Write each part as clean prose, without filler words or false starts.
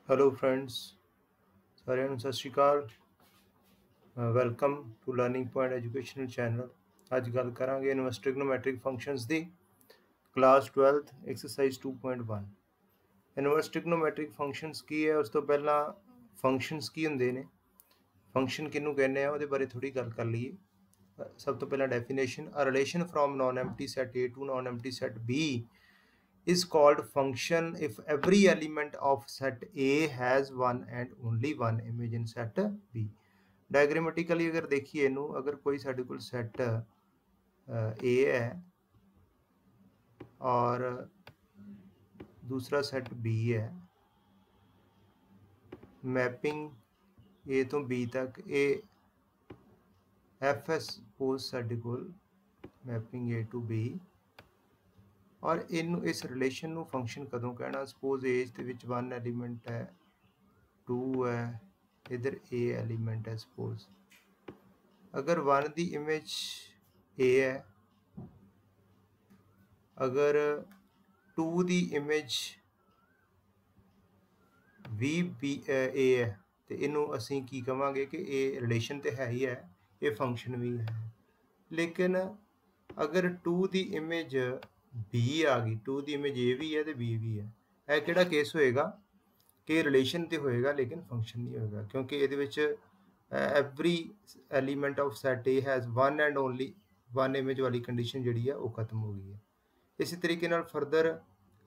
Hello friends साਰਿਆਂ ਨੂੰ ਸਤਿ ਸ਼੍ਰੀ ਅਕਾਲ welcome to Learning Point educational channel. ਅੱਜ ਗੱਲ ਕਰਾਂਗੇ ਇਨਵਰਸ ਟ੍ਰਿਗਨੋਮੈਟ੍ਰਿਕ ਫੰਕਸ਼ਨਸ ਦੀ class 12th exercise 2.1। Inverse trigonometric functions ਕੀ ਹੈ, ਉਸ ਤੋਂ ਪਹਿਲਾਂ ਫੰਕਸ਼ਨਸ ਕੀ ਹੁੰਦੇ ਨੇ, ਫੰਕਸ਼ਨ ਕਿਹਨੂੰ ਕਹਿੰਦੇ ਆ, ਉਹਦੇ ਬਾਰੇ ਥੋੜੀ ਗੱਲ ਕਰ ਲਈਏ। ਸਭ ਤੋਂ ਪਹਿਲਾਂ definition, a relation from non empty set A to non empty set B is called function if every element of set A has one and only one image in set B। Diagrammatically अगर देखिए इनू, अगर कोई साडे कोल set A है और दूसरा set B है, मैपिंग A तो B तक A F है सपोज साडे कोल मैपिंग A to B, और इनू इस रिलेशन नू फंक्शन कदों कहना, suppose as they which 1 element है, 2 है, इधर A एलीमेंट है सपोज। अगर 1 दी इमेज A है, अगर 2 दी इमेज भी B A है तो इनू असी की कहांगे कि ये रिलेशन तो है ही है, ये फंक्शन भी है। लेकिन अगर 2 दी इमेज B आ गई, 2 दी इमेज A भी है तो B भी है, यह किहड़ा केस होएगा कि रिलेशन तो होएगा लेकिन फंक्शन नहीं होएगा, क्योंकि ये every element of set A has one and only one image वाली कंडीशन जी है वो खत्म हो गई है। इसी तरीके नाल फरदर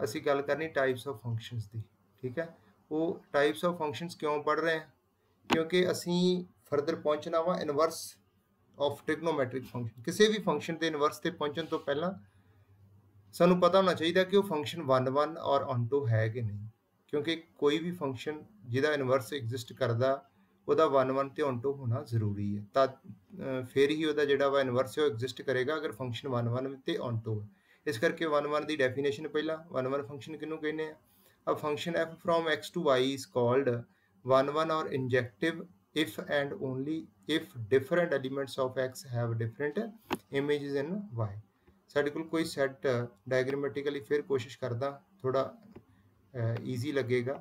असी गल करनी टाइप्स ऑफ फंक्शनस की। ठीक है, वो टाइप्स ऑफ फंक्शनस क्यों पढ़ रहे हैं, क्योंकि असी फरदर पहुँचना वा इनवर्स ऑफ ट्रिग्नोमैट्रिक फंक्शन। किसी भी फंक्शन के इनवर्स से पहुँचने तो पहला सानू पता होना चाहिए कि वो फंक्शन 1-1 और ऑनटू है कि नहीं, क्योंकि कोई भी फंक्शन जिहदा इनवर्स एग्जिस्ट करता ਉਹਦਾ 1-1 ਤੇ ऑनटू होना जरूरी है, ਤਾਂ फिर ही ਉਹਦਾ ਜਿਹੜਾ ਵਾ ਇਨਵਰਸ ਉਹ एग्जिस्ट करेगा अगर फंक्शन 1-1 ਤੇ ऑनटू है। इस करके 1-1 ਦੀ डेफिनेशन ਪਹਿਲਾਂ 1-1 फंक्शन किहनूं कहने आ, a function f from x to y is called 1-1 or injective if and only if different elements of x have different images in y। साढ़े कोल कोई सैट डायग्रामेटिकली फिर कोशिश करदा, थोड़ा ईजी लगेगा।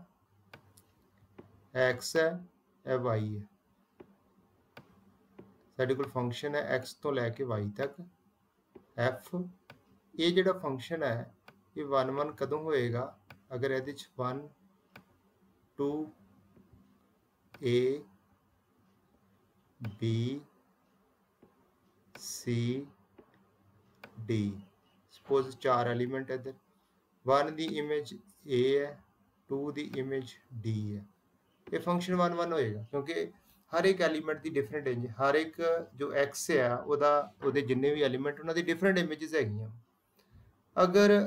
एक्स है, यह वाई है, साढ़े कोल फंक्शन है एक्स तो लैके वाई तक एफ। ये जिहड़ा फंक्शन है ये 1-1 कदों होएगा, अगर ये 1 2 A B C D, suppose 4 element है, इधर 1 दी इमेज A है, 2 दी इमेज D है, ये फंक्शन 1-1 होएगा क्योंकि हर एक एलीमेंट की डिफरेंट इमेज, हर एक जो एक्स है वो जिन्ने भी एलीमेंट उन्होंने डिफरेंट इमेजेस है। अगर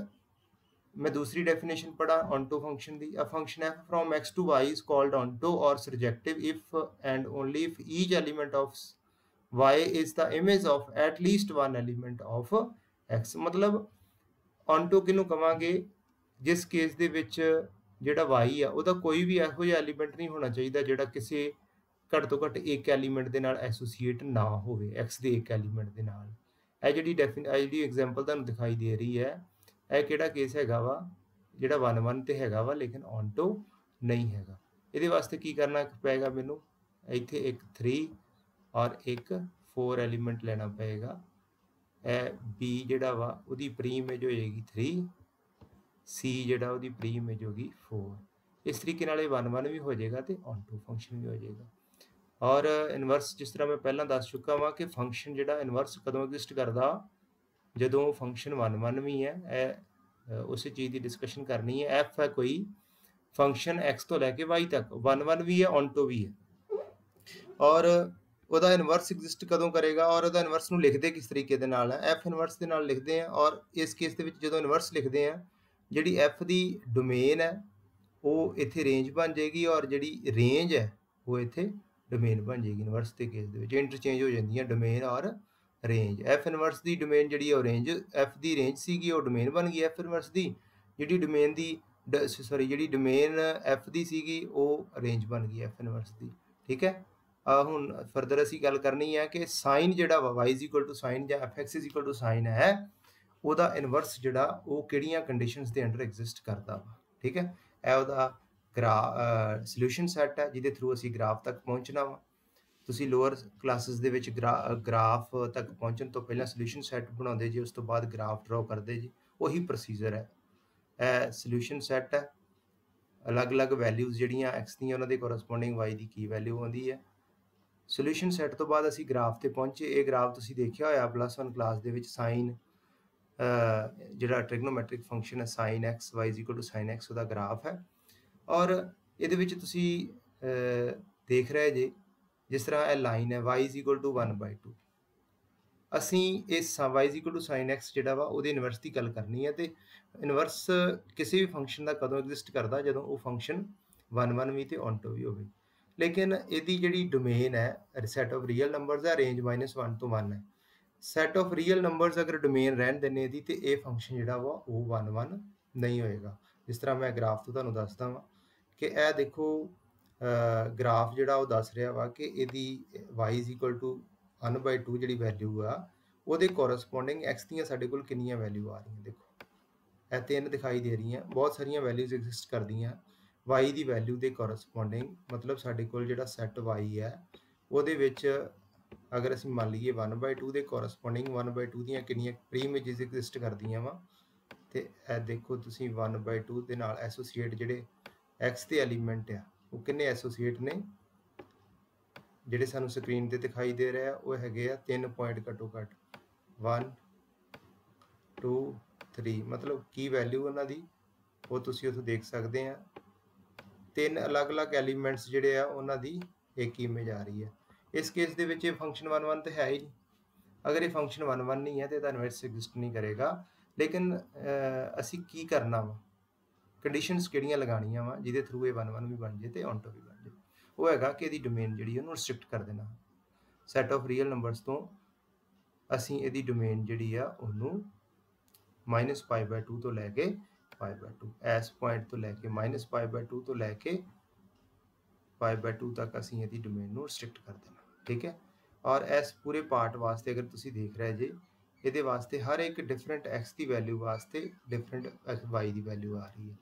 मैं दूसरी डेफिनेशन पढ़ा ऑनटू फंक्शन दी, a function f from x to y is called onto और surjective if and only if each element of y is the image of at least one element of x। मतलब onto किनू कहांगे, जिस case दे विच जिहड़ा y आ उहदा कोई भी इहो जिहा element नहीं होना चाहिए जिहड़ा किसी घट तो घट एक एलीमेंट दे नाल एसोसीएट ना होवे x दे एक एलीमेंट दे नाल। ਇਹ ਜਿਹੜੀ एग्जांपल तुहानूं दिखाई दे रही है, ਇਹ ਕਿਹੜਾ केस हैगा वा जिहड़ा 1-1 ते हैगा वा लेकिन ऑनटू नहीं हैगा। ਇਹਦੇ वास्ते की करना पेगा, मैनूं ਇੱਥੇ एक 3 और एक 4 एलीमेंट लेना पेगा। बी जिहड़ा वा उहदी प्री इमेज होएगी 3, सी जिहड़ा उहदी प्री इमेज होगी 4। इस तरीके नाल 1-1 भी हो जाएगा तो ऑनटू फंक्शन भी हो जाएगा। और इनवर्स जिस तरह मैं पहला दस चुका वा कि फंक्शन जिहड़ा इनवर्स कदों एग्जिस्ट करदा, जदों फंक्शन 1-1 भी है। उस चीज़ की डिस्कशन करनी है। एफ है कोई फंक्शन एक्स तो लैके वाई तक 1-1 भी है, ऑनटू भी है, और ਉਹਦਾ ਇਨਵਰਸ ਐਗजिस्ट ਕਦੋਂ ਕਰੇਗਾ, और ਉਹਦਾ ਇਨਵਰਸ ਨੂੰ ਲਿਖਦੇ ਕਿਸ ਤਰੀਕੇ ਦੇ ਨਾਲ ਹੈ, ਐਫ ਇਨਵਰਸ ਦੇ ਨਾਲ ਲਿਖਦੇ ਆ। और इस केस ਦੇ ਵਿੱਚ ਜਦੋਂ ਇਨਵਰਸ ਲਿਖਦੇ ਆ, ਜਿਹੜੀ ਐਫ ਦੀ ਡੋਮੇਨ ਹੈ ਉਹ ਇੱਥੇ ਰੇਂਜ ਬਣ ਜਾਏਗੀ, और ਜਿਹੜੀ ਰੇਂਜ ਹੈ ਉਹ ਇੱਥੇ ਡੋਮੇਨ ਬਣ ਜਾਏਗੀ। ਇਨਵਰਸ ਦੇ ਕੇਸ ਦੇ ਵਿੱਚ ਇੰਟਰਚੇਂਜ ਹੋ ਜਾਂਦੀਆਂ ਡੋਮੇਨ और ਰੇਂਜ। ਐਫ ਇਨਵਰਸ ਦੀ ਡੋਮੇਨ ਜਿਹੜੀ ਉਹ ਰੇਂਜ, ਐਫ ਦੀ ਰੇਂਜ ਸੀਗੀ ਉਹ ਡੋਮੇਨ ਬਣ ਗਈ ਐਫ ਇਨਵਰਸ ਦੀ, ਜਿਹੜੀ ਡੋਮੇਨ ਦੀ ਜਿਹੜੀ ਡੋਮੇਨ ਐਫ ਦੀ ਸੀਗੀ ਉਹ ਰੇਂਜ ਬਣ ਗਈ ਐਫ ਇਨਵਰਸ ਦੀ। ठीक है, ਹੁਣ ਫਰਦਰ ਅਸੀਂ ਗੱਲ ਕਰਨੀ ਹੈ ਕਿ ਸਾਈਨ ਜਿਹੜਾ ਵਾ y = ਸਾਈਨ ਜਾਂ fx = ਸਾਈਨ ਹੈ, ਉਹਦਾ ਇਨਵਰਸ ਜਿਹੜਾ ਉਹ ਕਿਹੜੀਆਂ ਕੰਡੀਸ਼ਨਸ ਦੇ ਅੰਡਰ ਐਗजिस्ट ਕਰਦਾ ਵਾ। ਠੀਕ ਹੈ, ਇਹ ਉਹਦਾ ਸੋਲੂਸ਼ਨ ਸੈੱਟ ਹੈ ਜਿਹਦੇ ਥਰੂ ਅਸੀਂ ਗ੍ਰਾਫ ਤੱਕ ਪਹੁੰਚਣਾ ਵਾ। ਤੁਸੀਂ ਲੋਅਰ ਕਲਾਸਿਸ ਦੇ ਵਿੱਚ ਗ੍ਰਾਫ ਤੱਕ ਪਹੁੰਚਣ ਤੋਂ ਪਹਿਲਾਂ ਸੋਲੂਸ਼ਨ ਸੈੱਟ ਬਣਾਉਂਦੇ ਜੀ, ਉਸ ਤੋਂ ਬਾਅਦ ਗ੍ਰਾਫ ਡਰਾਅ ਕਰਦੇ ਜੀ। ਉਹੀ ਪ੍ਰੋਸੀਜਰ ਹੈ। ਇਹ ਸੋਲੂਸ਼ਨ ਸੈੱਟ ਹੈ। ਅਲੱਗ-ਅਲੱਗ ਵੈਲਿਊਜ਼ ਜਿਹੜੀਆਂ ਐਕਸ ਦੀਆਂ ਉਹਨਾਂ ਦੇ ਕੋਰਸਪੋਂਡਿੰਗ ਵਾਈ ਦੀ ਕੀ ਵੈਲਿਊ ਆਉਂਦੀ ਹੈ। ਸੋਲੂਸ਼ਨ ਸੈੱਟ ਤੋਂ ਬਾਅਦ ਅਸੀਂ ਗ੍ਰਾਫ ਤੇ ਪਹੁੰਚੇ। ਇਹ ਗ੍ਰਾਫ ਤੁਸੀਂ ਦੇਖਿਆ ਹੋਇਆ +1 ਕਲਾਸ ਦੇ ਵਿੱਚ ਸਾਈਨ ਜਿਹੜਾ ਟ੍ਰਿਗਨੋਮੈਟ੍ਰਿਕ ਫੰਕਸ਼ਨ ਹੈ sine x y is equal to sine x, ਉਹਦਾ ਗ੍ਰਾਫ ਹੈ। ਔਰ ਇਹਦੇ ਵਿੱਚ ਤੁਸੀਂ ਦੇਖ ਰਹੇ ਜੇ ਜਿਸ ਤਰ੍ਹਾਂ ਇਹ ਲਾਈਨ ਹੈ y ਇਜ਼ ਇਕੁਅਲ ਟੂ 1/2। ਅਸੀਂ ਇਸ y is equal to sine x ਜਿਹੜਾ ਵਾ ਉਹਦੀ ਇਨਵਰਸ ਦੀ ਗੱਲ ਕਰਨੀ ਹੈ। ਤੇ ਇਨਵਰਸ ਕਿਸੇ ਵੀ ਫੰਕਸ਼ਨ ਦਾ ਕਦੋਂ ਐਗਜ਼ਿਸਟ ਕਰਦਾ, ਜਦੋਂ ਉਹ ਫੰਕਸ਼ਨ 1 ਵੀ ਤੇ onto ਵੀ ਹੋਵੇ। ਲੇਕਿਨ ਇਹਦੀ ਜਿਹੜੀ ਡੋਮੇਨ ਹੈ ਸੈਟ ਆਫ ਰੀਅਲ ਨੰਬਰਸ ਹੈ, ਰੇਂਜ -1 ਤੋਂ 1 ਹੈ। ਸੈਟ ਆਫ ਰੀਅਲ ਨੰਬਰਸ ਅਗਰ ਡੋਮੇਨ ਰਹਿਣ ਦਿੰਨੇ ਇਹਦੀ, ਤੇ ਇਹ ਫੰਕਸ਼ਨ ਜਿਹੜਾ ਵਾ ਉਹ 1 ਨਹੀਂ ਹੋਏਗਾ। ਜਿਸ ਤਰ੍ਹਾਂ ਮੈਂ ਗ੍ਰਾਫ ਤੋਂ ਤੁਹਾਨੂੰ ਦੱਸਦਾ ਵਾਂ ਕਿ ਇਹ ਦੇਖੋ ਗ੍ਰਾਫ ਜਿਹੜਾ ਉਹ ਦੱਸ ਰਿਹਾ ਵਾ ਕਿ ਇਹਦੀ y ਇਜ਼ ਇਕੁਅਲ ਟੂ 1/2 ਜਿਹੜੀ ਵੈਲਿਊ ਆ ਉਹਦੇ ਕੋਰਸਪੋਂਡਿੰਗ x ਦੀਆਂ ਸਾਡੇ ਕੋਲ ਕਿੰਨੀਆਂ ਵੈਲਿਊ ਆ ਰਹੀਆਂ। ਦੇਖੋ ਇਹ 3 ਦਿਖਾਈ ਦੇ ਰਹੀਆਂ, ਬਹੁਤ ਸਾਰੀਆਂ ਵੈਲਿਊਜ਼ ਐਗਜ਼ਿਸਟ ਕਰਦੀਆਂ y ਦੀ ਵੈਲਿਊ ਦੇ ਕੋਰਸਪੋਂਡਿੰਗ। ਮਤਲਬ ਸਾਡੇ ਕੋਲ ਜਿਹੜਾ ਸੈੱਟ y ਹੈ ਉਹਦੇ ਵਿੱਚ ਅਗਰ ਅਸੀਂ ਮੰਨ ਲਈਏ 1/2 ਦੇ ਕੋਰਸਪੋਂਡਿੰਗ 1/2 ਦੀਆਂ ਕਿੰਨੀਆਂ ਪ੍ਰੀ ਇਮੇਜਸ ਐਗਜ਼ਿਸਟ ਕਰਦੀਆਂ ਵਾ। ਤੇ ਇਹ ਦੇਖੋ ਤੁਸੀਂ 1/2 ਦੇ ਨਾਲ ਐਸੋਸੀਏਟ ਜਿਹੜੇ x ਦੇ ਐਲੀਮੈਂਟ ਆ ਉਹ ਕਿੰਨੇ ਐਸੋਸੀਏਟ ਨੇ, ਜਿਹੜੇ ਸਾਨੂੰ ਸਕਰੀਨ ਤੇ ਦਿਖਾਈ ਦੇ ਰਹੇ ਆ ਉਹ ਹੈਗੇ ਆ 3 ਪੁਆਇੰਟ ਘੱਟੋ ਘੱਟ 1 2 3। ਮਤਲਬ ਕੀ ਵੈਲਿਊ ਉਹਨਾਂ ਦੀ ਉਹ ਤੁਸੀਂ ਉੱਥੇ ਦੇਖ ਸਕਦੇ ਆ। 3 ਅਲੱਗ-ਅਲੱਗ ਐਲੀਮੈਂਟਸ ਜਿਹੜੇ ਆ ਉਹਨਾਂ ਦੀ ਇੱਕ ਇਮੇਜ ਆ ਰਹੀ ਹੈ। ਇਸ ਕੇਸ ਦੇ ਵਿੱਚ ਇਹ ਫੰਕਸ਼ਨ 1 ਤੇ ਹੈ ਹੀ ਨਹੀਂ। ਅਗਰ ਇਹ ਫੰਕਸ਼ਨ 1 ਨਹੀਂ ਹੈ ਤੇ ਇਹਦਾ ਇਨਵਰਸ ਐਗਜ਼ਿਸਟ ਨਹੀਂ ਕਰੇਗਾ। ਲੇਕਿਨ ਅਸੀਂ ਕੀ ਕਰਨਾ ਵਾ, ਕੰਡੀਸ਼ਨਸ ਕਿਹੜੀਆਂ ਲਗਾਉਣੀਆਂ ਵਾ ਜਿਹਦੇ ਥਰੂ ਇਹ 1 ਵੀ ਬਣ ਜੇ ਤੇ onto ਵੀ ਬਣ ਜੇ। ਉਹ ਹੈਗਾ ਕਿ ਇਹਦੀ ਡੋਮੇਨ ਜਿਹੜੀ ਉਹਨੂੰ ਰਿਸਟ੍ਰਿਕਟ ਕਰ ਦੇਣਾ। ਸੈਟ ਆਫ ਰੀਅਲ ਨੰਬਰਸ ਤੋਂ ਅਸੀਂ ਇਹਦੀ ਡੋਮੇਨ ਜਿਹੜੀ ਆ ਉਹਨੂੰ -π/2 ਤੋਂ ਲੈ ਕੇ π/2, ਇਸ ਪੁਆਇੰਟ ਤੋਂ ਲੈ ਕੇ -π/2 ਤੋਂ ਲੈ ਕੇ π/2 ਤੱਕ ਅਸੀਂ ਇਹਦੀ ਡੋਮੇਨ ਨੂੰ ਰਿਸਟ੍ਰਿਕਟ ਕਰ ਦੇਣਾ। ਠੀਕ ਹੈ। ਔਰ ਇਸ ਪੂਰੇ ਪਾਰਟ ਵਾਸਤੇ ਅਗਰ ਤੁਸੀਂ ਦੇਖ ਰਹੇ ਜੇ ਇਹਦੇ ਵਾਸਤੇ ਹਰ ਇੱਕ ਡਿਫਰੈਂਟ x ਦੀ ਵੈਲਿਊ ਵਾਸਤੇ ਡਿਫਰੈਂਟ y ਦੀ ਵੈਲਿਊ ਆ ਰਹੀ ਹੈ।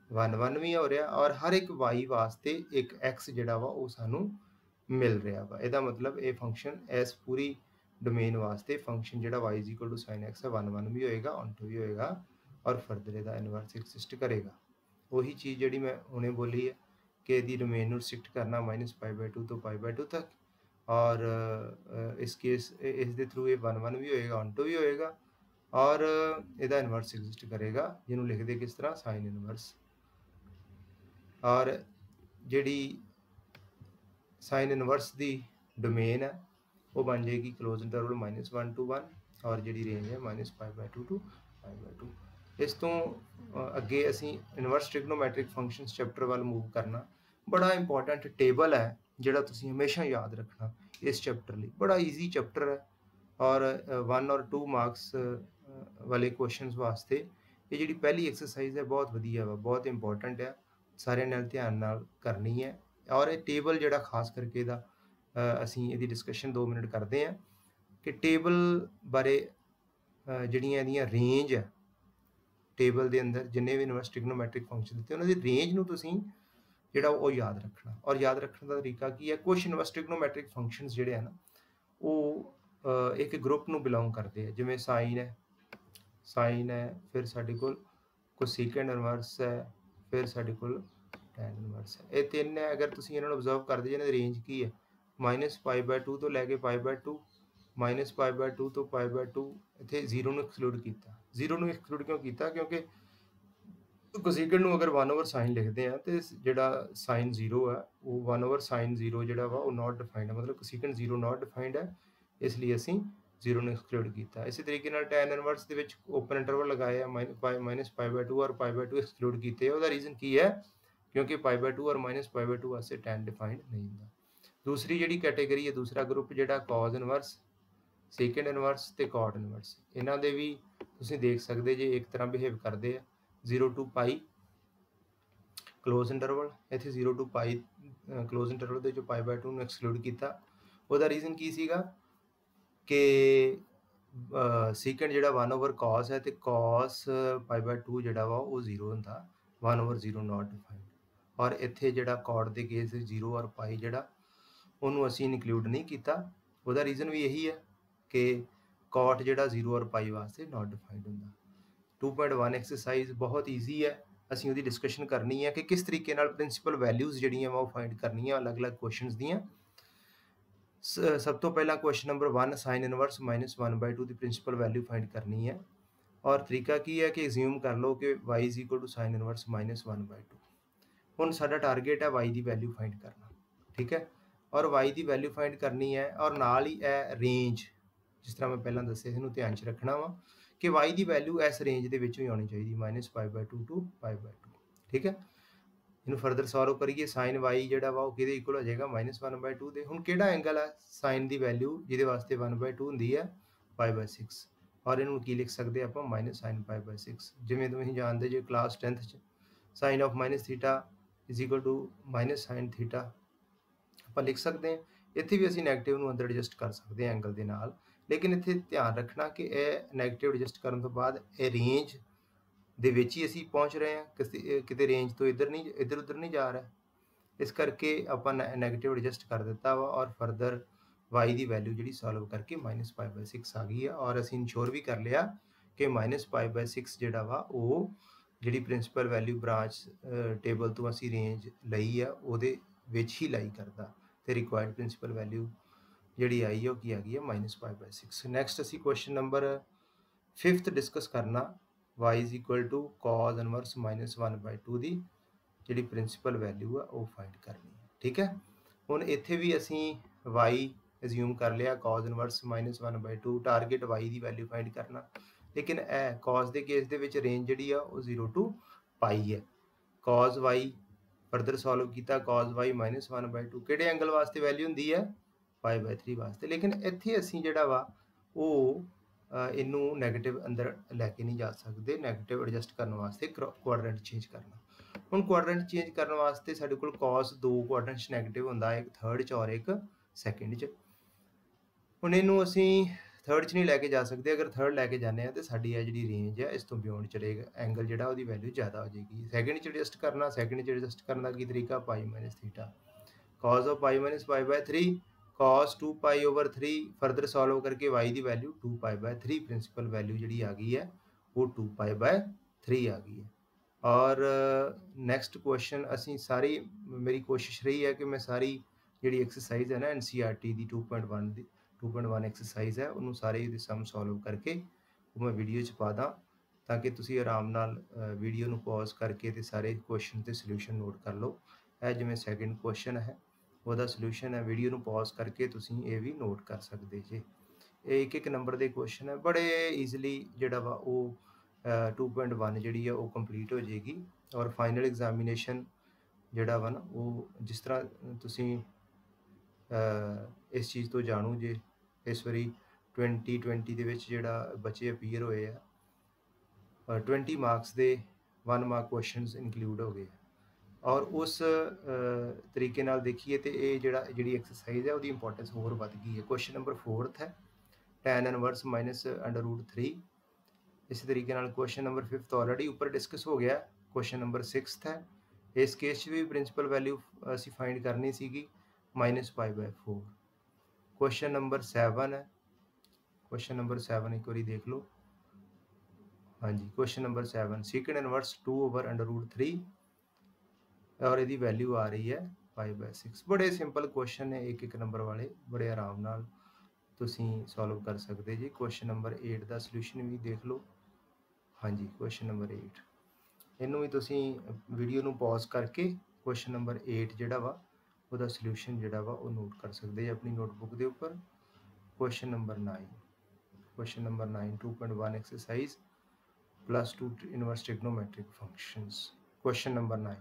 1 ਵੀ ਹੋ ਰਿਹਾ ਔਰ ਹਰ ਇੱਕ y ਵਾਸਤੇ ਇੱਕ x ਜਿਹੜਾ ਵਾ ਉਹ ਸਾਨੂੰ ਮਿਲ ਰਿਹਾ ਵਾ। ਇਹਦਾ ਮਤਲਬ ਇਹ ਫੰਕਸ਼ਨ ਇਸ ਪੂਰੀ ਡੋਮੇਨ ਵਾਸਤੇ ਫੰਕਸ਼ਨ ਜਿਹੜਾ y is equal to sine x ਹੈ 1 ਵੀ ਹੋਏਗਾ, onto ਵੀ ਹੋਏਗਾ ਔਰ ਫਰਦਰ ਇਹਦਾ ਇਨਵਰਸ ਐਗਜ਼ਿਸਟ ਕਰੇਗਾ। ਉਹੀ ਚੀਜ਼ ਜਿਹੜੀ ਮੈਂ ਹੁਣੇ ਬੋਲੀ ਹੈ ਕਿ ਇਹਦੀ ਡੋਮੇਨ ਨੂੰ ਰਿਸਟ੍ਰਿਕਟ ਕਰਨਾ -π/2 ਤੋਂ π/2 ਤੱਕ। ਔਰ ਇਸ ਕੇਸ ਇਸ ਦੇ ਥਰੂ ਇਹ 1 ਵੀ ਹੋਏਗਾ, onto ਵੀ ਹੋਏਗਾ ਔਰ ਇਹਦਾ ਇਨਵਰਸ ਐਗਜ਼ਿਸਟ ਕਰੇਗਾ, ਜਿਹਨੂੰ ਲਿਖਦੇ ਕਿਸ ਤਰ੍ਹਾਂ ਸਾਈਨ ਇਨਵਰਸ। ਔਰ ਜਿਹੜੀ ਸਾਈਨ ਇਨਵਰਸ ਦੀ ਡੋਮੇਨ ਹੈ ਉਹ ਬਣ ਜਾਏਗੀ ਕਲੋਜ਼ ਇੰਟਰਵਲ -1 ਤੋਂ 1 ਔਰ ਜਿਹੜੀ ਰੇਂਜ ਹੈ -π/2 ਤੋਂ π/2। ਇਸ ਤੋਂ ਅੱਗੇ ਅਸੀਂ ਇਨਵਰਸ ਟ੍ਰਿਗਨੋਮੈਟ੍ਰਿਕ ਫੰਕਸ਼ਨਸ ਚੈਪਟਰ ਵੱਲ ਮੂਵ ਕਰਨਾ। ਬੜਾ ਇੰਪੋਰਟੈਂਟ ਟੇਬਲ ਹੈ ਜਿਹੜਾ ਤੁਸੀਂ ਹਮੇਸ਼ਾ ਯਾਦ ਰੱਖਣਾ ਇਸ ਚੈਪਟਰ ਲਈ। ਬੜਾ ਈਜ਼ੀ ਚੈਪਟਰ ਹੈ ਔਰ 1 ਔਰ 2 ਮਾਰਕਸ ਵਾਲੇ ਕੁਐਸਚਨਸ ਵਾਸਤੇ ਇਹ ਜਿਹੜੀ ਪਹਿਲੀ ਐਕਸਰਸਾਈਜ਼ ਹੈ ਬਹੁਤ ਵਧੀਆ ਵਾ, ਬਹੁਤ ਇੰਪੋਰਟੈਂਟ ਹੈ, ਸਾਰਿਆਂ ਨਾਲ ਧਿਆਨ ਨਾਲ ਕਰਨੀ ਹੈ। ਔਰ ਇਹ ਟੇਬਲ ਜਿਹੜਾ ਖਾਸ ਕਰਕੇ ਇਹਦਾ ਅਸੀਂ ਇਹਦੀ ਡਿਸਕਸ਼ਨ 2 ਮਿੰਟ ਕਰਦੇ ਹਾਂ ਕਿ ਟੇਬਲ ਬਾਰੇ ਜਿਹੜੀਆਂ ਇਹਦੀਆਂ ਰੇਂਜ ਹੈ, ਟੇਬਲ ਦੇ ਅੰਦਰ ਜਿੰਨੇ ਵੀ ਇਨਵਰਸ ਟ੍ਰਿਗਨੋਮੈਟ੍ਰਿਕ ਫੰਕਸ਼ਨ ਦਿੱਤੇ ਉਹਨਾਂ ਦੀ ਰੇਂਜ ਨੂੰ ਤੁਸੀਂ ਜਿਹੜਾ ਉਹ ਯਾਦ ਰੱਖਣਾ। ਔਰ ਯਾਦ ਰੱਖਣ ਦਾ ਤਰੀਕਾ ਕੀ ਹੈ, ਕੁਝ ਇਨਵਰਸ ਟ੍ਰਿਗਨੋਮੈਟ੍ਰਿਕ ਫੰਕਸ਼ਨਸ ਜਿਹੜੇ ਆ ਨਾ ਉਹ ਇੱਕ ਗਰੁੱਪ ਨੂੰ ਬਿਲੋਂਗ ਕਰਦੇ ਆ। ਜਿਵੇਂ ਸਾਈਨ ਹੈ, ਫਿਰ ਸਾਡੇ ਕੋਲ ਕੋਸੈਕੈਂਡ ਇਨਵਰਸ ਹੈ, ਫਿਰ ਸਾਡੇ ਕੋਲ ਟੈਨ ਇਨਵਰਸ ਹੈ। ਇਹ 3 ਹੈ। ਅਗਰ ਤੁਸੀਂ ਇਹਨਾਂ ਨੂੰ ਆਬਜ਼ਰਵ ਕਰਦੇ ਜੇ ਇਹਨਾਂ ਦੀ ਰੇਂਜ ਕੀ ਹੈ -π/2 ਤੋਂ ਲੈ ਕੇ π/2, -π/2 ਤੋਂ π/2। ਇੱਥੇ 0 ਨੂੰ ਐਕਸਕਲੂਡ ਕੀਤਾ। 0 ਨੂੰ ਐਕਸਕਲੂਡ ਕਿਉਂ ਕੀਤਾ? ਕਿਉਂਕਿ ਕੋਸੈਕੈਂਡ ਨੂੰ ਅਗਰ 1/sin ਲਿਖਦੇ ਆ ਤੇ ਜਿਹੜਾ sin 0 ਹੈ ਉਹ 1/sin 0 ਜਿਹੜਾ ਵਾ ਉਹ ਨਾਟ ਡਿਫਾਈਨਡ ਹੈ। ਮਤਲਬ ਕੋਸੈਕੈਂਡ 0 ਨਾਟ ਡਿਫਾਈਨਡ ਹੈ, ਇਸ ਲਈ ਅਸੀਂ 0 ਨੂੰ ਐਕਸਕਲੂਡ ਕੀਤਾ। ਇਸੇ ਤਰੀਕੇ ਨਾਲ ਟੈਨ ਇਨਵਰਸ ਦੇ ਵਿੱਚ ਓਪਨ ਇੰਟਰਵਲ ਲਗਾਏ ਆ -π/2 ਔਰ π/2 ਐਕਸਕਲੂਡ ਕੀਤੇ। ਉਹਦਾ ਰੀਜ਼ਨ ਕੀ ਹੈ? ਕਿਉਂਕਿ π/2 ਔਰ -π/2 ਵਾਸਤੇ ਟੈਨ ਡਿਫਾਈਨਡ ਨਹੀਂ ਹੁੰਦਾ। ਦੂਸਰੀ ਜਿਹੜੀ ਕੈਟੇਗਰੀ ਹੈ, ਦੂਸਰਾ ਗਰੁੱਪ ਜਿਹੜਾ ਕਾਜ਼ ਇਨਵਰਸ, ਸੈਕੰਡ ਇਨਵਰਸ ਤੇ ਕਾਟ ਇਨਵਰਸ, ਇਹਨਾਂ ਦੇ ਵੀ ਤੁਸੀਂ ਦੇਖ ਸਕਦੇ ਜੇ ਇੱਕ ਤਰ੍ਹਾਂ ਬਿਹੇਵ ਕਰਦੇ ਆ। 0 to π ਕਲੋਜ਼ ਇੰਟਰਵਲ, ਇੱਥੇ 0 to π ਕਲੋਜ਼ ਇੰਟਰਵਲ ਦੇ ਜੋ π/2 ਨੂੰ ਐਕਸਕਲੂਡ ਕੀਤਾ। ਉਹਦਾ ਰੀਜ਼ਨ ਕੀ ਸੀਗਾ ਕਿ ਸੈਕੰਡ ਜਿਹੜਾ 1/cos ਹੈ ਤੇ cos π/2 ਜਿਹੜਾ ਵਾ ਉਹ 0 ਹੁੰਦਾ, 1/0 ਨਾਟ ਡਿਫਾਈਨਡ। और इत्थे जिहड़ा कॉट दे केस 0 और पाई जिहड़ा ਉਹਨੂੰ ਅਸੀਂ ਇਨਕਲੂਡ ਨਹੀਂ ਕੀਤਾ। ਉਹਦਾ ਰੀਜ਼ਨ ਵੀ ਇਹੀ ਹੈ ਕਿ ਕੌਟ ਜਿਹੜਾ 0 ਔਰ ਪਾਈ ਵਾਸਤੇ ਨਾਟ ਡਿਫਾਈਨਡ ਹੁੰਦਾ। 2.1 ਐਕਸਰਸਾਈਜ਼ ਬਹੁਤ ਈਜ਼ੀ ਹੈ, ਅਸੀਂ ਉਹਦੀ ਡਿਸਕਸ਼ਨ ਕਰਨੀ ਹੈ ਕਿ ਕਿਸ ਤਰੀਕੇ ਨਾਲ ਪ੍ਰਿੰਸੀਪਲ ਵੈਲਿਊਜ਼ ਜਿਹੜੀਆਂ ਵਾ ਉਹ ਫਾਈਂਡ ਕਰਨੀਆਂ ਅਲੱਗ-ਅਲੱਗ ਕੁਐਸਚਨਸ ਦੀਆਂ। ਸਭ ਤੋਂ ਪਹਿਲਾਂ ਕੁਐਸਚਨ ਨੰਬਰ 1 ਸਾਈਨ ਇਨਵਰਸ -1/2 ਦੀ ਪ੍ਰਿੰਸੀਪਲ ਵੈਲਿਊ ਫਾਈਂਡ ਕਰਨੀ ਹੈ। ਔਰ ਤਰੀਕਾ ਕੀ ਹੈ ਕਿ ਅਸਿਊਮ ਕਰ ਲਓ ਕਿ y = ਸਾਈਨ ਇਨਵਰਸ -1/2। ਹੁਣ ਸਾਡਾ ਟਾਰਗੇਟ ਹੈ y ਦੀ ਵੈਲਿਊ ਫਾਈਂਡ ਕਰਨਾ, ਠੀਕ ਹੈ। ਔਰ y ਦੀ ਵੈਲਿਊ ਫਾਈਂਡ ਕਰਨੀ ਹੈ ਔਰ ਨਾਲ ਹੀ ਇਹ ਰੇਂਜ, ਜਿਸ ਤਰ੍ਹਾਂ ਮੈਂ ਪਹਿਲਾਂ ਦੱਸਿਆ ਇਹਨੂੰ ਧਿਆਨ 'ਚ ਰੱਖਣਾ ਵਾ ਕਿ y ਦੀ ਵੈਲਿਊ ਇਸ ਰੇਂਜ ਦੇ ਵਿੱਚੋਂ ਹੀ ਆਉਣੀ ਚਾਹੀਦੀ, -π/2 to π/2, ਠੀਕ ਹੈ। ਇਹਨੂੰ ਫਰਦਰ ਸੋਲਵ ਕਰੀਏ, ਸਾਈਨ y ਜਿਹੜਾ ਵਾ ਉਹ ਕਿਹਦੇ ਇਕੁਅਲ ਹੋ ਜਾਏਗਾ -1/2 ਦੇ। ਹੁਣ ਕਿਹੜਾ ਐਂਗਲ ਹੈ ਸਾਈਨ ਦੀ ਵੈਲਿਊ ਜਿਹਦੇ ਵਾਸਤੇ 1/2 ਹੁੰਦੀ ਹੈ, π/6, ਔਰ ਇਹਨੂੰ ਕੀ ਲਿਖ ਸਕਦੇ ਆਪਾਂ -sin π/6। ਜਿਵੇਂ ਤੁਸੀਂ ਜਾਣਦੇ ਜੇ ਕਲਾਸ 10th 'ਚ ਸਾਈਨ ਆਫ -θ = -sin θ ਆਪਾਂ ਲਿਖ ਸਕਦੇ ਹਾਂ। ਇੱਥੇ ਵੀ ਅਸੀਂ ਨੈਗੇਟਿਵ ਨੂੰ ਅੰਦਰ ਐਡਜਸਟ ਕਰ ਸਕਦੇ ਹਾਂ ਐਂਗਲ ਦੇ ਨਾਲ, ਲੇਕਿਨ ਇੱਥੇ ਧਿਆਨ ਰੱਖਣਾ ਕਿ ਇਹ ਨੈਗੇਟਿਵ ਐਡਜਸਟ ਕਰਨ ਤੋਂ ਬਾਅਦ ਇਹ ਰੇਂਜ ਦੇ ਵਿੱਚ ਹੀ ਅਸੀਂ ਪਹੁੰਚ ਰਹੇ ਹਾਂ, ਕਿਤੇ ਰੇਂਜ ਤੋਂ ਇੱਧਰ ਉੱਧਰ ਨਹੀਂ ਜਾ ਰਿਹਾ। ਇਸ ਕਰਕੇ ਆਪਾਂ ਨੈਗੇਟਿਵ ਐਡਜਸਟ ਕਰ ਦਿੱਤਾ ਵਾ ਔਰ ਫਰਦਰ y ਦੀ ਵੈਲਿਊ ਜਿਹੜੀ ਸੋਲਵ ਕਰਕੇ -π/6 ਆ ਗਈ ਆ। ਔਰ ਅਸੀਂ ਇਨਸ਼ੋਰ ਵੀ ਕਰ ਲਿਆ ਕਿ -π/6 ਜਿਹੜਾ ਵਾ ਉਹ ਜਿਹੜੀ ਪ੍ਰਿੰਸੀਪਲ ਵੈਲਿਊ ਬ੍ਰਾਂਚ ਟੇਬਲ ਤੋਂ ਅਸੀਂ ਰੇਂਜ ਲਈ ਆ ਉਹਦੇ ਵਿੱਚ ਹੀ ਲਾਈ ਕਰਦਾ, ਤੇ ਰਿਕੁਆਇਰਡ ਪ੍ਰਿੰਸੀਪਲ ਵੈਲਿਊ ਜਿਹੜੀ ਆਈ ਹੈ ਉਹ ਕੀ ਆ ਗਈ ਹੈ -π/6। ਨੈਕਸਟ ਅਸੀਂ ਕੁਐਸਚਨ ਨੰਬਰ 5th ਡਿਸਕਸ ਕਰਨਾ, y = cos ਇਨਵਰਸ -1/2 ਦੀ ਜਿਹੜੀ ਪ੍ਰਿੰਸੀਪਲ ਵੈਲਿਊ ਆ ਉਹ ਫਾਈਂਡ ਕਰਨੀ ਹੈ, ਠੀਕ ਹੈ। ਹੁਣ ਇੱਥੇ ਵੀ ਅਸੀਂ y ਅਸਿਊਮ ਕਰ ਲਿਆ cos ਇਨਵਰਸ -1/2, ਟਾਰਗੇਟ y ਦੀ ਵੈਲਿਊ ਫਾਈਂਡ ਕਰਨਾ, ਲੇਕਿਨ ਇਹ cos ਦੇ ਕੇਸ ਦੇ ਵਿੱਚ ਰੇਂਜ ਜਿਹੜੀ ਆ ਉਹ 0 to π ਹੈ। cos y ਫਰਦਰ ਸੋਲਵ ਕੀਤਾ, cos y -1/2 ਕਿਹੜੇ ਐਂਗਲ ਵਾਸਤੇ ਵੈਲਿਊ ਹੁੰਦੀ ਹੈ, π/3 ਵਾਸਤੇ। ਲੇਕਿਨ ਇੱਥੇ ਅਸੀਂ ਜਿਹੜਾ ਵਾ ਉਹ ਇਹਨੂੰ ਨੈਗੇਟਿਵ ਅੰਦਰ ਲੈ ਕੇ ਨਹੀਂ ਜਾ ਸਕਦੇ, ਨੈਗੇਟਿਵ ਐਡਜਸਟ ਕਰਨ ਵਾਸਤੇ ਕੁਆਡਰੈਂਟ ਚੇਂਜ ਕਰਨਾ। ਹੁਣ ਕੁਆਡਰੈਂਟ ਚੇਂਜ ਕਰਨ ਵਾਸਤੇ ਸਾਡੇ ਕੋਲ cos 2 ਕੁਆਡਰੈਂਟ 'ਚ ਨੈਗੇਟਿਵ ਹੁੰਦਾ, ਇੱਕ ਥਰਡ 'ਚ ਔਰ ਇੱਕ ਸੈਕਿੰਡ 'ਚ। ਹੁਣ ਇਹਨੂੰ ਅਸੀਂ ਥਰਡ 'ਚ ਨਹੀਂ ਲੈ ਕੇ ਜਾ ਸਕਦੇ, ਅਗਰ ਥਰਡ ਲੈ ਕੇ ਜਾਂਦੇ ਹਾਂ ਤਾਂ ਸਾਡੀ ਇਹ ਜਿਹੜੀ ਰੇਂਜ ਹੈ ਇਸ ਤੋਂ ਬਿਯੋਂਡ ਚਲੇਗਾ, ਐਂਗਲ ਜਿਹੜਾ ਉਹਦੀ ਵੈਲਿਊ ਜ਼ਿਆਦਾ ਹੋ ਜਾਏਗੀ। ਸੈਕਿੰਡ 'ਚ ਐਡਜਸਟ ਕਰਨਾ, ਸੈਕਿੰਡ 'ਚ ਐਡਜਸਟ ਕਰਨ ਦਾ ਕੀ ਤਰੀਕਾ, π - θ, cos of π - π/3 cos 2π/3, further solve ਕਰਕੇ y ਦੀ ਵੈਲਿਊ 2π/3, ਪ੍ਰਿੰਸੀਪਲ ਵੈਲਿਊ ਜਿਹੜੀ ਆ ਗਈ ਹੈ ਉਹ 2π/3 ਆ ਗਈ ਹੈ। ਔਰ ਨੈਕਸਟ ਕੁਐਸਚਨ ਅਸੀਂ ਸਾਰੀ, ਮੇਰੀ ਕੋਸ਼ਿਸ਼ ਰਹੀ ਹੈ ਕਿ ਮੈਂ ਸਾਰੀ ਜਿਹੜੀ ਐਕਸਰਸਾਈਜ਼ ਹੈ ਨਾ NCERT ਦੀ 2.1 ਐਕਸਰਸਾਈਜ਼ ਹੈ ਉਹਨੂੰ ਸਾਰੇ ਇਹਦੇ ਸਮ ਸੋਲਵ ਕਰਕੇ ਉਹ ਮੈਂ ਵੀਡੀਓ 'ਚ ਪਾ ਦਾਂ, ਤਾਂ ਕਿ ਤੁਸੀਂ ਆਰਾਮ ਨਾਲ ਵੀਡੀਓ ਨੂੰ ਪੌਜ਼ ਕਰਕੇ ਤੇ ਸਾਰੇ ਕੁਐਸਚਨ ਤੇ ਸੋਲੂਸ਼ਨ ਨੋਟ ਕਰ ਲਓ। ਇਹ ਜਿਵੇਂ ਸੈਕਿੰਡ ਕੁਐਸਚਨ ਹੈ ਉਹਦਾ ਸੋਲੂਸ਼ਨ ਹੈ, ਵੀਡੀਓ ਨੂੰ ਪੌਜ਼ ਕਰਕੇ ਤੁਸੀਂ ਇਹ ਵੀ ਨੋਟ ਕਰ ਸਕਦੇ ਜੇ। ਇਹ ਇੱਕ ਨੰਬਰ ਦੇ ਕੁਐਸਚਨ ਹੈ, ਬੜੇ ਈਜ਼ੀਲੀ ਜਿਹੜਾ ਵਾ ਉਹ 2.1 ਜਿਹੜੀ ਆ ਉਹ ਕੰਪਲੀਟ ਹੋ ਜਾਏਗੀ। ਔਰ ਫਾਈਨਲ ਐਗਜ਼ਾਮੀਨੇਸ਼ਨ ਜਿਹੜਾ ਵਾ ਨਾ ਉਹ ਜਿਸ ਤਰ੍ਹਾਂ ਤੁਸੀਂ ਇਸ ਚੀਜ਼ ਤੋਂ ਜਾਣੂ ਜੇ, ਇਸ ਵਾਰੀ 2020 ਦੇ ਵਿੱਚ ਜਿਹੜਾ ਬੱਚੇ ਅਪੀਅਰ ਹੋਏ ਆ 20 ਮਾਰਕਸ ਦੇ 1 ਮਾਰਕ ਕੁਐਸਚਨਸ ਇਨਕਲੂਡ ਹੋ ਗਏ। ਔਰ ਉਸ ਤਰੀਕੇ ਨਾਲ ਦੇਖੀਏ ਤੇ ਇਹ ਜਿਹੜੀ ਐਕਸਰਸਾਈਜ਼ ਹੈ ਉਹਦੀ ਇੰਪੋਰਟੈਂਸ ਹੋਰ ਵੱਧ ਗਈ ਹੈ। ਕੁਐਸਚਨ ਨੰਬਰ 4th ਹੈ tan ਇਨਵਰਸ -√3। ਇਸੇ ਤਰੀਕੇ ਨਾਲ ਕੁਐਸਚਨ ਨੰਬਰ 5th ਆਲਰੇਡੀ ਉੱਪਰ ਡਿਸਕਸ ਹੋ ਗਿਆ। ਕੁਐਸਚਨ ਨੰਬਰ 6th ਹੈ, ਇਸ ਕੇਸ 'ਚ ਵੀ ਪ੍ਰਿੰਸੀਪਲ ਵੈਲਿਊ ਅਸੀਂ ਫਾਈਂਡ ਕਰਨੀ ਸੀਗੀ -π/4। ਕੁਐਸਚਨ ਨੰਬਰ 7 ਹੈ, ਕੁਐਸਚਨ ਨੰਬਰ 7 ਇੱਕ ਵਾਰੀ ਦੇਖ ਲਓ। ਹਾਂਜੀ, ਕੁਐਸਚਨ ਨੰਬਰ 7 ਸੈਕੰਡ ਇਨਵਰਸ 2/√3 ਔਰ ਇਹਦੀ ਵੈਲਿਊ ਆ ਰਹੀ ਹੈ π/6। ਬੜੇ ਸਿੰਪਲ ਕੁਐਸਚਨ ਨੇ, ਇੱਕ ਨੰਬਰ ਵਾਲੇ, ਬੜੇ ਆਰਾਮ ਨਾਲ ਤੁਸੀਂ ਸੋਲਵ ਕਰ ਸਕਦੇ ਜੀ। ਕੁਐਸਚਨ ਨੰਬਰ 8 ਦਾ ਸੋਲੂਸ਼ਨ ਵੀ ਦੇਖ ਲਓ। ਹਾਂਜੀ, ਕੁਐਸਚਨ ਨੰਬਰ 8 ਇਹਨੂੰ ਵੀ ਤੁਸੀਂ ਵੀਡੀਓ ਨੂੰ ਪੌਜ਼ ਕਰਕੇ ਕੁਐਸਚਨ ਨੰਬਰ 8 ਜਿਹੜਾ ਵਾ ਉਹਦਾ ਸੋਲੂਸ਼ਨ ਜਿਹੜਾ ਵਾ ਉਹ ਨੋਟ ਕਰ ਸਕਦੇ ਜੀ ਆਪਣੀ ਨੋਟਬੁੱਕ ਦੇ ਉੱਪਰ। Question number 9 2.1 exercise +2 inverse trigonometric functions. Question number 9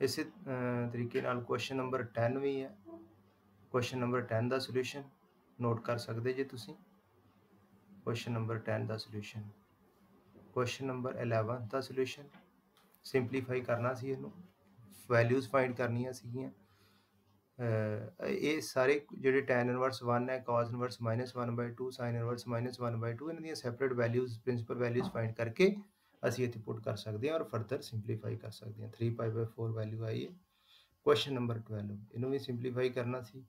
ਇਸੇ ਤਰੀਕੇ ਨਾਲ ਕੁਐਸਚਨ ਨੰਬਰ 10 ਵੀ ਹੈ। ਕੁਐਸਚਨ ਨੰਬਰ 10 ਦਾ ਸੋਲੂਸ਼ਨ ਨੋਟ ਕਰ ਸਕਦੇ ਜੇ ਤੁਸੀਂ। ਕੁਐਸਚਨ ਨੰਬਰ 10 ਦਾ ਸੋਲੂਸ਼ਨ, ਕੁਐਸਚਨ ਨੰਬਰ 11 ਦਾ ਸੋਲੂਸ਼ਨ, ਸਿੰਪਲੀਫਾਈ ਕਰਨਾ ਸੀ, ਇਹਨੂੰ ਵੈਲਿਊਜ਼ ਫਾਈਂਡ ਕਰਨੀਆਂ ਸੀਗੀਆਂ। ਇਹ ਸਾਰੇ ਜਿਹੜੇ tan ਇਨਵਰਸ 1 ਹੈ, cos ਇਨਵਰਸ -1/2, sin ਇਨਵਰਸ -1/2, ਇਹਨਾਂ ਦੀਆਂ separate values, principal values find ਕਰਕੇ ਅਸੀਂ ਇੱਥੇ ਪੁੱਟ ਕਰ ਸਕਦੇ ਹਾਂ ਔਰ ਫਰਦਰ ਸਿੰਪਲੀਫਾਈ ਕਰ ਸਕਦੇ ਹਾਂ। 3π/4 ਵੈਲਿਊ ਆਈ ਹੈ। ਕੁਐਸਚਨ ਨੰਬਰ 12 ਇਹਨੂੰ ਵੀ ਸਿੰਪਲੀਫਾਈ ਕਰਨਾ ਸੀ।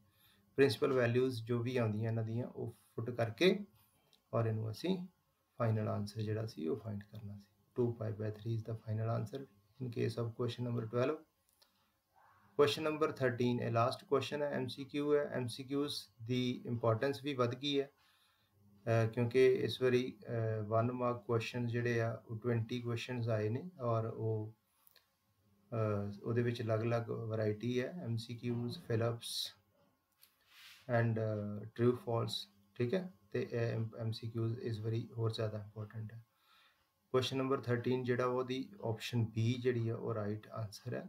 ਪ੍ਰਿੰਸੀਪਲ ਵੈਲਿਊਜ਼ ਜੋ ਵੀ ਆਉਂਦੀਆਂ ਇਹਨਾਂ ਦੀਆਂ ਉਹ ਪੁੱਟ ਕਰਕੇ ਔਰ ਇਹਨੂੰ ਅਸੀਂ ਫਾਈਨਲ ਆਨਸਰ ਜਿਹੜਾ ਸੀ ਉਹ ਫਾਈਂਡ ਕਰਨਾ ਸੀ। 2π/3 is the final answer in case of question number 12। Question number 13 ਇਹ ਲਾਸਟ ਕੁਐਸਚਨ ਹੈ, MCQ ਹੈ। MCQs ਦੀ ਇੰਪੋਰਟੈਂਸ ਵੀ ਵੱਧ ਗਈ ਹੈ ਕਿਉਂਕਿ ਇਸ ਵਾਰੀ 1 ਮਾਰਕ ਕੁਐਸਚਨ ਜਿਹੜੇ ਆ ਉਹ 20 ਕੁਐਸਚਨਸ ਆਏ ਨੇ ਔਰ ਉਹ ਉਹਦੇ ਵਿੱਚ ਅਲੱਗ-ਅਲੱਗ ਵੈਰਾਈਟੀ ਹੈ, MCQs, ਫਿਲਅਪਸ ਐਂਡ ਟਰੂ ਫਾਲਸ, ਠੀਕ ਹੈ। ਤੇ MCQs ਇਸ ਵਾਰੀ ਹੋਰ ਜ਼ਿਆਦਾ ਇੰਪੋਰਟੈਂਟ ਹੈ। ਕੁਐਸਚਨ ਨੰਬਰ 13 ਜਿਹੜਾ ਉਹਦੀ ਆਪਸ਼ਨ ਬੀ ਜਿਹੜੀ ਹੈ ਉਹ ਰਾਈਟ ਆਨਸਰ ਹੈ।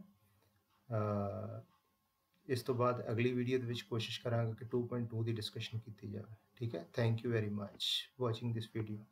ਇਸ ਤੋਂ ਬਾਅਦ ਅਗਲੀ ਵੀਡੀਓ ਦੇ ਵਿੱਚ ਕੋਸ਼ਿਸ਼ ਕਰਾਂਗਾ ਕਿ 2.2 ਦੀ ਡਿਸਕਸ਼ਨ ਕੀਤੀ ਜਾਵੇ, ਠੀਕ ਹੈ। Thank you very much watching this video.